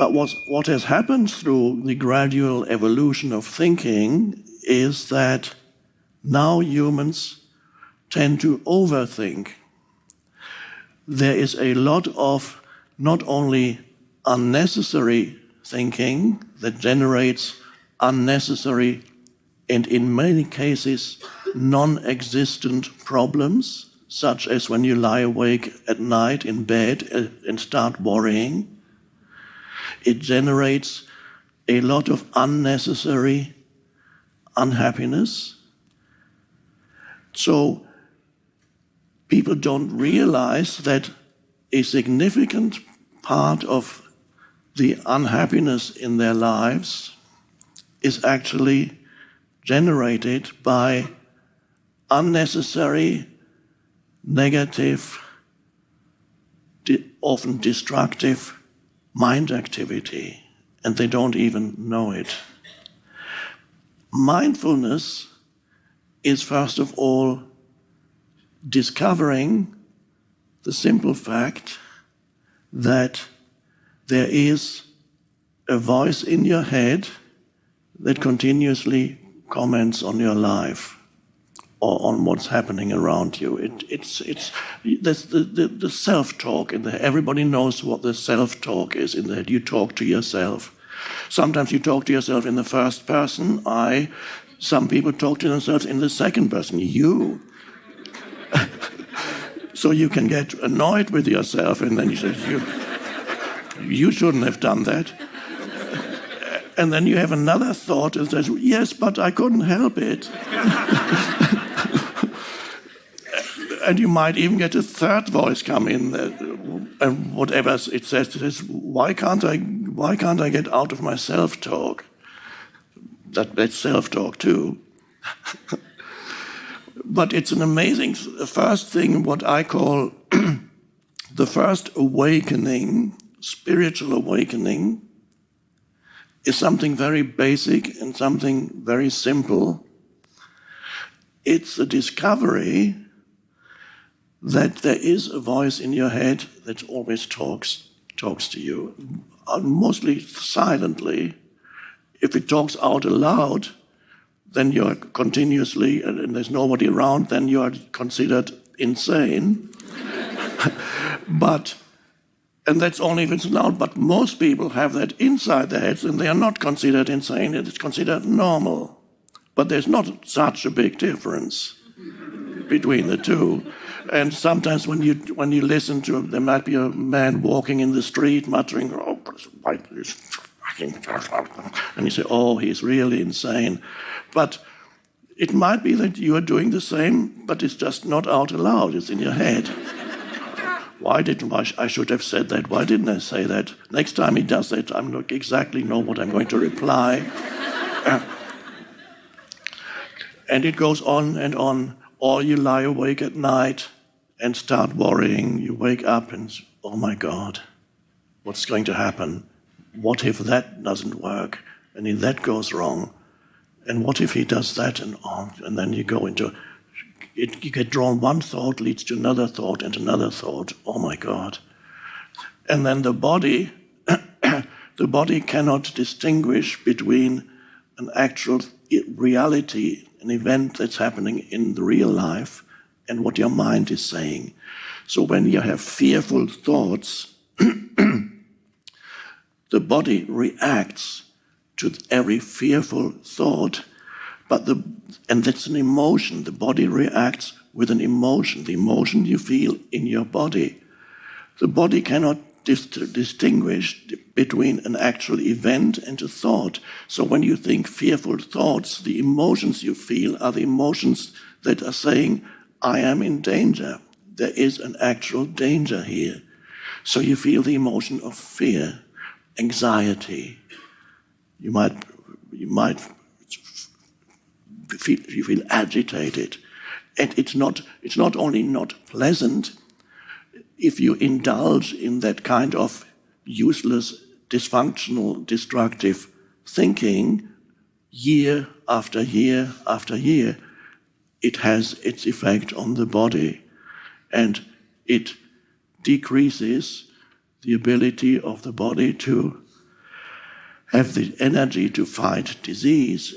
But what has happened through the gradual evolution of thinking is that now humans tend to overthink. There is a lot of not only unnecessary thinking that generates unnecessary and in many cases non-existent problems, such as when you lie awake at night in bed and start worrying. It generates a lot of unnecessary unhappiness. So people don't realize that a significant part of the unhappiness in their lives is actually generated by unnecessary, negative, often destructive mind activity, and they don't even know it. Mindfulness is, first of all, discovering the simple fact that there is a voice in your head that continuously comments on your life or on what's happening around you. There's the self-talk in there. Everybody knows what the self-talk is in there. You talk to yourself. Sometimes you talk to yourself in the first person, I. Some people talk to themselves in the second person, you. So you can get annoyed with yourself and then you say, you shouldn't have done that. And then you have another thought that says, yes, but I couldn't help it. And you might even get a third voice come in, and whatever it says, why can't I get out of my self-talk? That's self-talk too. But it's an amazing first thing, what I call the first awakening, spiritual awakening, is something very basic and something very simple. It's the discovery that there is a voice in your head that always talks to you, mostly silently. If it talks out aloud, then you're continuously, and there's nobody around, then you are considered insane. And that's only if it's loud, but most people have that inside their heads and they are not considered insane, it is considered normal. But there's not such a big difference between the two. And sometimes when you listen to there might be a man walking in the street muttering, oh, this fucking, and you say, oh, he's really insane. But it might be that you are doing the same, but it's just not out aloud, it's in your head. I should have said that. Why didn't I say that? Next time he does that, I'm not exactly know what I'm going to reply. And it goes on and on. Or you lie awake at night and start worrying. You wake up and, oh my God, what's going to happen? What if that doesn't work? And if that goes wrong? And what if he does that? And then you go into it, you get drawn, one thought leads to another thought and another thought. Oh my God. And then the body cannot distinguish between an actual reality, an event that's happening in the real life, and what your mind is saying. So when you have fearful thoughts, the body reacts to every fearful thought, and that's an emotion. The body reacts with an emotion, the emotion you feel in your body. The body cannot distinguish between an actual event and a thought. So when you think fearful thoughts, the emotions you feel are the emotions that are saying, I am in danger. There is an actual danger here. So you feel the emotion of fear, anxiety. You feel agitated. And it's not only not pleasant if you indulge in that kind of useless, dysfunctional, destructive thinking year after year after year. It has its effect on the body, and it decreases the ability of the body to have the energy to fight disease.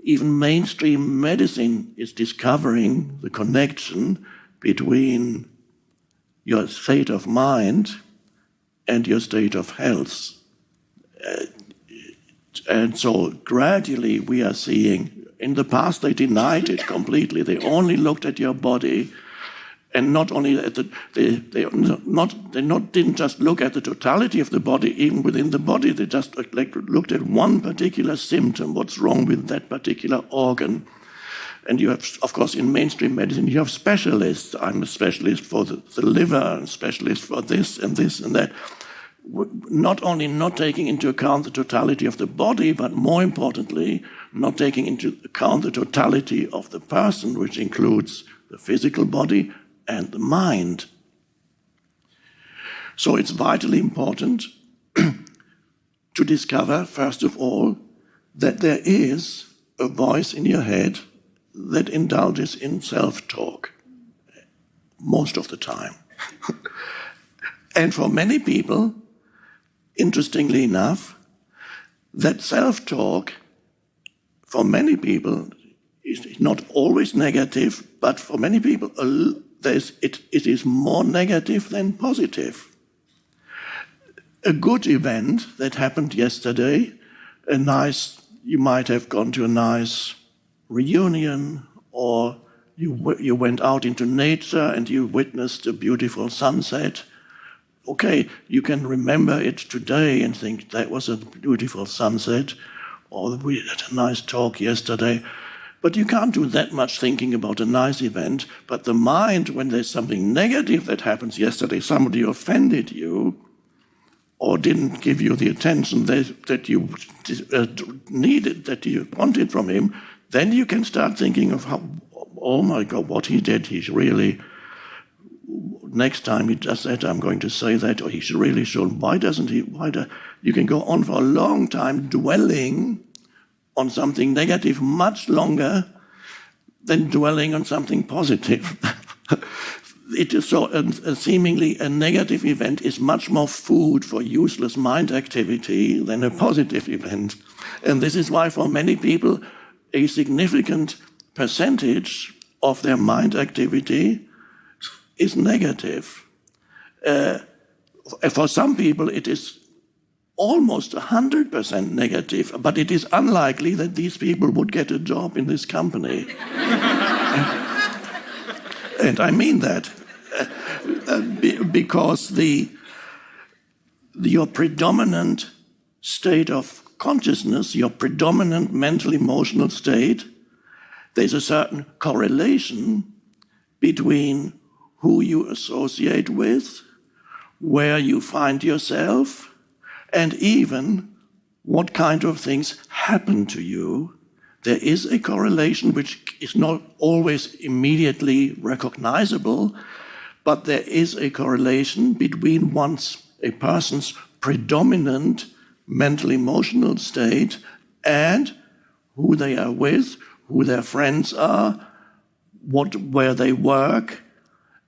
Even mainstream medicine is discovering the connection between your state of mind and your state of health. And so gradually we are seeing, in the past they denied it completely. They only looked at your body, and not only at didn't just look at the totality of the body, even within the body, they just looked at one particular symptom, what's wrong with that particular organ. And you have, of course, in mainstream medicine, you have specialists. I'm a specialist for the liver, a specialist for this and that. Not only not taking into account the totality of the body, but more importantly, not taking into account the totality of the person, which includes the physical body and the mind. So it's vitally important to discover, first of all, that there is a voice in your head that indulges in self-talk most of the time. And for many people, interestingly enough, that self-talk, for many people, is not always negative, but for many people, it is more negative than positive. A good event that happened yesterday, you might have gone to a nice reunion, or you went out into nature and you witnessed a beautiful sunset. Okay, you can remember it today and think that was a beautiful sunset, or we had a nice talk yesterday. But you can't do that much thinking about a nice event. But the mind, when there's something negative that happens yesterday, somebody offended you or didn't give you the attention that you needed, that you wanted from him, then you can start thinking of how, oh my God, what he did, he's really, next time he does that, I'm going to say that, or he really should, why doesn't he, you can go on for a long time dwelling on something negative much longer than dwelling on something positive. It is so, seemingly a negative event is much more food for useless mind activity than a positive event. And this is why for many people, a significant percentage of their mind activity is negative. For some people, it is almost 100% negative, but it is unlikely that these people would get a job in this company. And I mean that because your predominant state of consciousness, your predominant mental emotional state, there's a certain correlation between who you associate with, where you find yourself, and even what kind of things happen to you. There is a correlation which is not always immediately recognizable, but there is a correlation between a person's predominant mental emotional state and who they are with, who their friends are, where they work,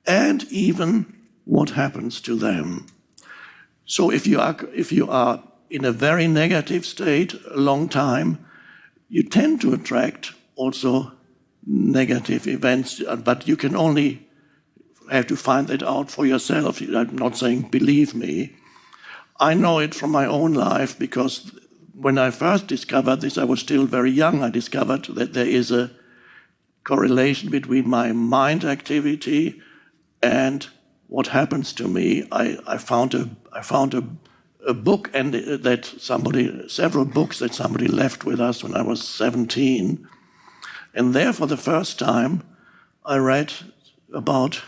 and even what happens to them. So if you are in a very negative state a long time, you tend to attract also negative events, but you can only have to find that out for yourself. I'm not saying believe me. I know it from my own life because when I first discovered this, I was still very young. I discovered that there is a correlation between my mind activity and what happens to me. I found a book several books that somebody left with us when I was 17. And there for the first time, I read about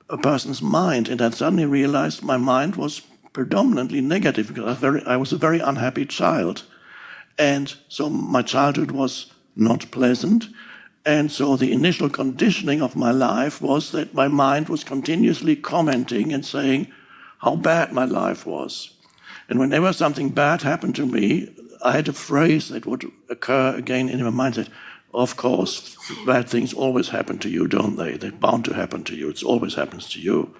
a person's mind, and I suddenly realized my mind was predominantly negative because I was a very unhappy child. And so my childhood was not pleasant. And so the initial conditioning of my life was that my mind was continuously commenting and saying how bad my life was. And whenever something bad happened to me, I had a phrase that would occur again in my mind that, of course, bad things always happen to you, don't they? They're bound to happen to you. It always happens to you.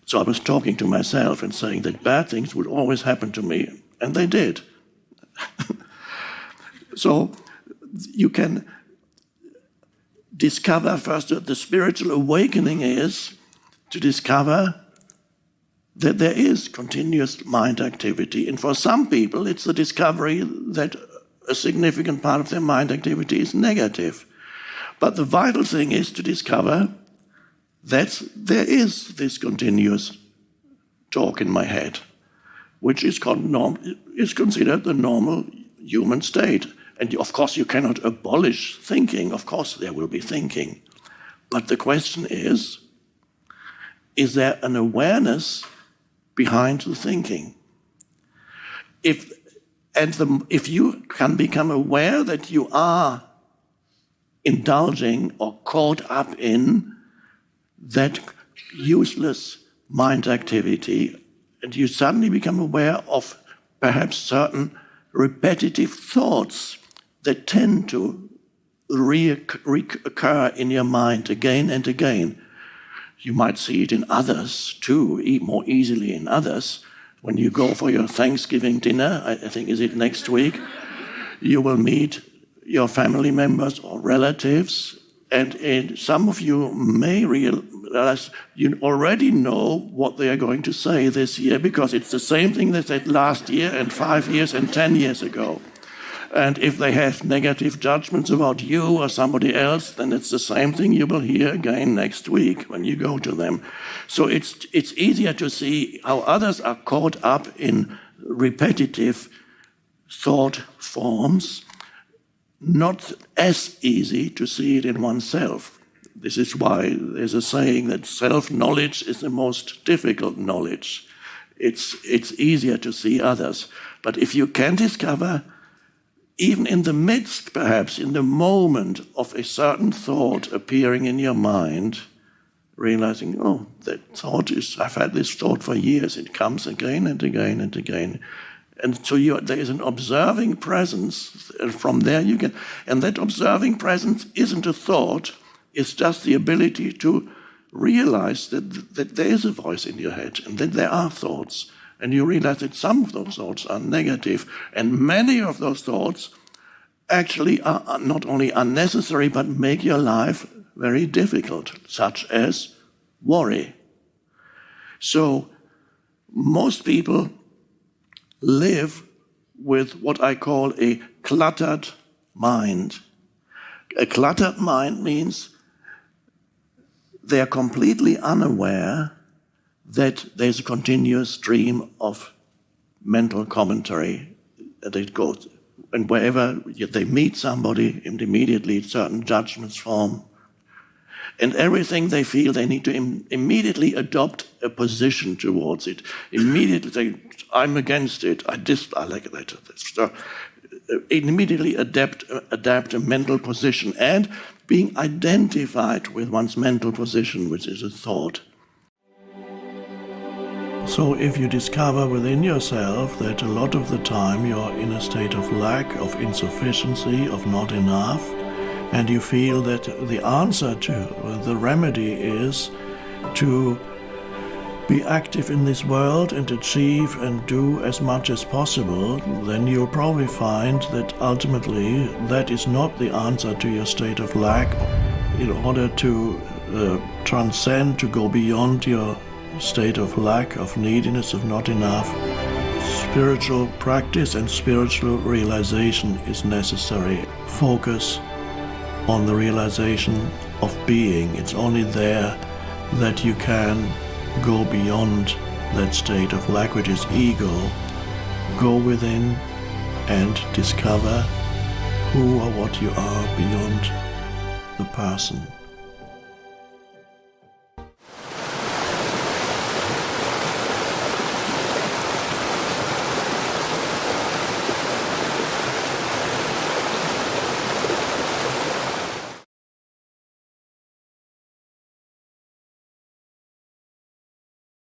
So I was talking to myself and saying that bad things would always happen to me. And they did. So you can discover first that the spiritual awakening is to discover that there is continuous mind activity. And for some people, it's the discovery that a significant part of their mind activity is negative. But the vital thing is to discover that there is this continuous talk in my head, which is considered the normal human state. And of course, you cannot abolish thinking. Of course, there will be thinking. But the question is there an awareness behind the thinking? If you can become aware that you are indulging or caught up in that useless mind activity, and you suddenly become aware of perhaps certain repetitive thoughts that tend to reoccur in your mind again and again. You might see it in others too, more easily in others. When you go for your Thanksgiving dinner, I think is it next week, you will meet your family members or relatives, and some of you may realize you already know what they are going to say this year, because it's the same thing they said last year and 5 years and 10 years ago. And if they have negative judgments about you or somebody else, then it's the same thing you will hear again next week when you go to them. So it's easier to see how others are caught up in repetitive thought forms, not as easy to see it in oneself. This is why there's a saying that self-knowledge is the most difficult knowledge. It's easier to see others. But if you can discover, even in the midst, perhaps, in the moment of a certain thought appearing in your mind, realizing, oh, that thought I've had this thought for years, it comes again and again and again. And so there is an observing presence, and from there you can, and that observing presence isn't a thought, it's just the ability to realize that there is a voice in your head, and that there are thoughts. And you realize that some of those thoughts are negative, and many of those thoughts actually are not only unnecessary, but make your life very difficult, such as worry. So most people live with what I call a cluttered mind. A cluttered mind means they are completely unaware that there's a continuous stream of mental commentary that it goes. And wherever they meet somebody, immediately certain judgments form. And everything they feel, they need to immediately adopt a position towards it. Immediately say, I'm against it, I like that. So, immediately adapt a mental position, and being identified with one's mental position, which is a thought. So if you discover within yourself that a lot of the time you're in a state of lack, of insufficiency, of not enough, and you feel that the answer to, the remedy is to be active in this world and achieve and do as much as possible, then you'll probably find that ultimately that is not the answer to your state of lack. In order to transcend, to go beyond your state of lack, of neediness, of not enough, spiritual practice and spiritual realization is necessary. Focus on the realization of being. It's only there that you can go beyond that state of lack, which is ego. Go within and discover who or what you are beyond the person.